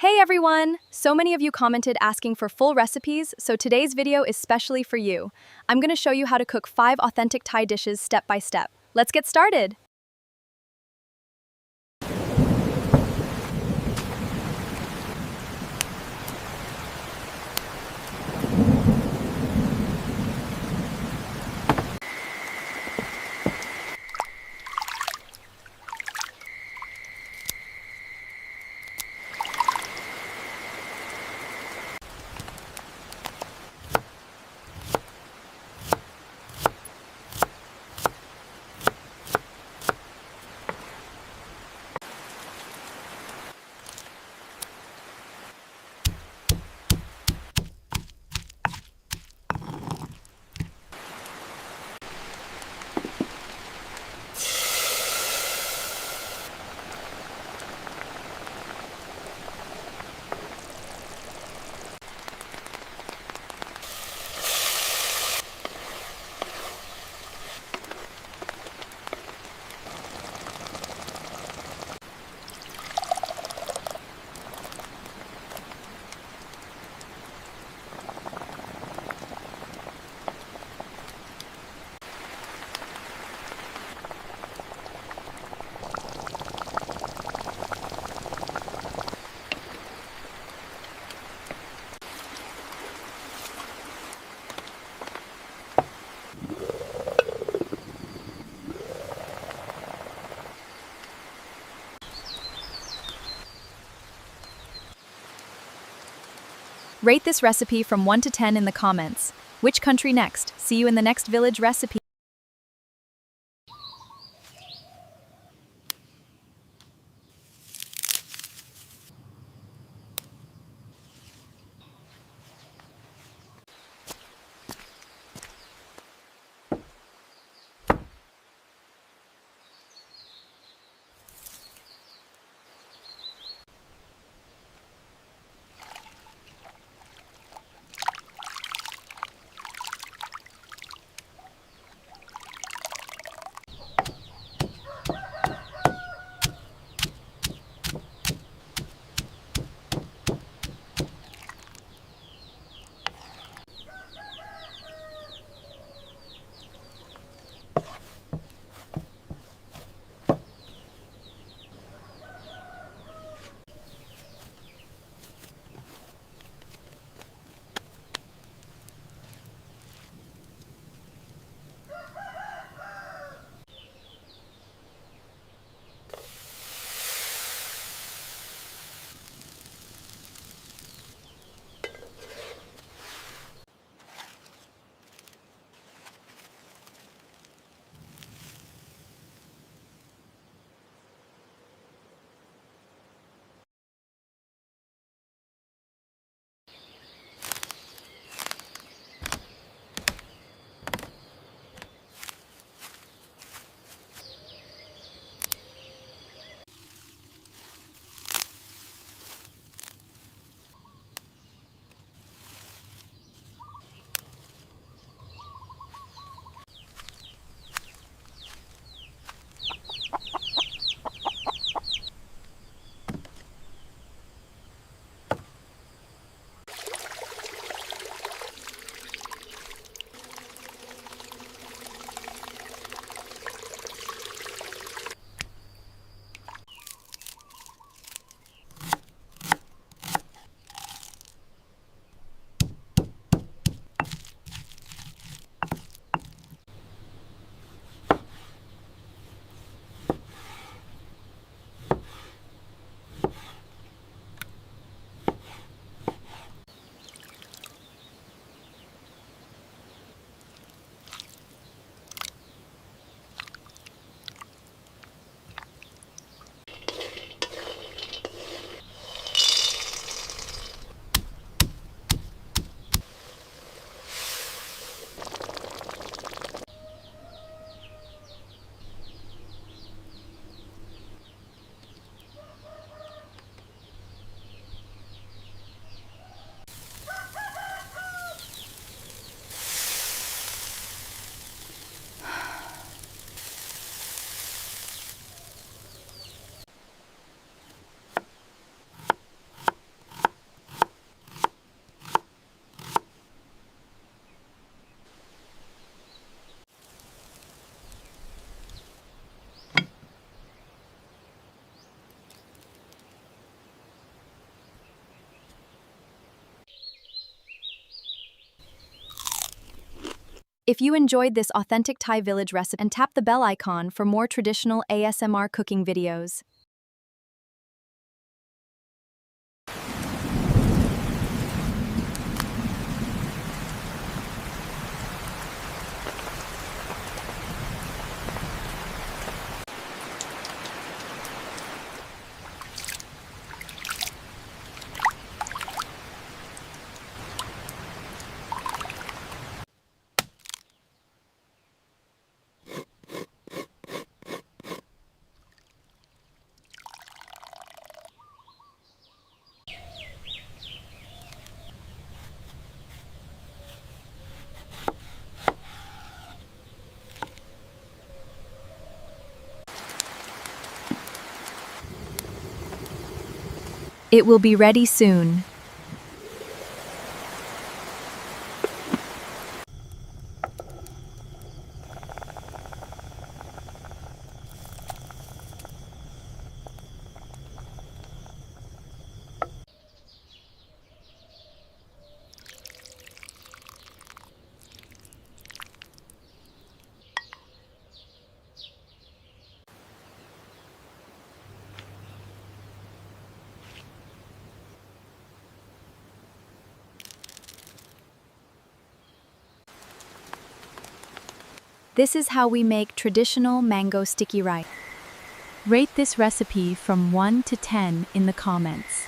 Hey everyone! So many of you commented asking for full recipes, so today's video is specially for you. I'm going to show you how to cook 5 authentic Thai dishes step by step. Let's get started! Rate this recipe from 1 to 10 in the comments. Which country next? See you in the next village recipe. If you enjoyed this authentic Thai village recipe, and tap the bell icon for more traditional ASMR cooking videos. It will be ready soon. This is how we make traditional mango sticky rice. Rate this recipe from 1 to 10 in the comments.